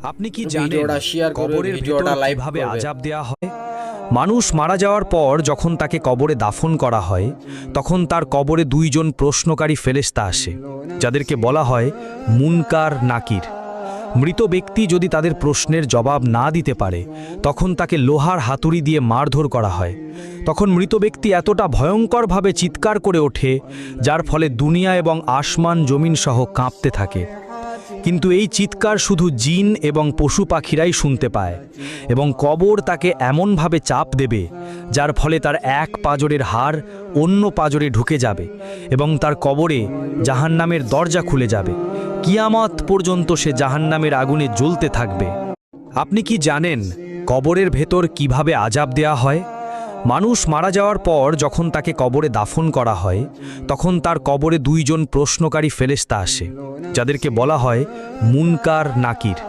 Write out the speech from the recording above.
আপনি কি একটু জানেন ভিডিওটা শেয়ার করবে, কবরের ভিডিওটা ভেতর লাইক কিভাবে করবে। আযাব দেয়া হয়? মানুষ মারা যাওয়ার পর যখন তাকে কবরে দাফন করা হয় তখন তার কবরে দুইজন প্রশ্নকারী ফেরেশতা আসে, যাদেরকে বলা হয় মুনকার নাকির। মৃত ব্যক্তি যদি তাদের প্রশ্নের জবাব না দিতে পারে তখন তাকে লোহার হাতুড়ি দিয়ে মারধর করা হয়। তখন মৃত ব্যক্তি এতটা ভয়ঙ্করভাবে চিৎকার করে ওঠে যার ফলে দুনিয়া এবং আসমান জমিন সহ কাঁপতে থাকে। কিন্তু এই চিৎকার শুধু জিন এবং পশু পাখিরাই শুনতে পায়, এবং কবর তাকে এমনভাবে চাপ দেবে যার ফলে তার এক পাঁজরের হাড় অন্য পাঁজরে ঢুকে যাবে এবং তার কবরে জাহান্নামের দরজা খুলে যাবে। কিয়ামত পর্যন্ত সে জাহান্নামের আগুনে জ্বলতে থাকবে। আপনি কি জানেন কবরের ভেতর কিভাবে আযাব দেয়া হয়? মানুষ মারা যাওয়ার পর যখন তাকে কবরে দাফন করা হয় তখন তার কবরে দুইজন প্রশ্নকারী ফেরেশতা আসে, যাদেরকে বলা হয় মুনকার নাকির।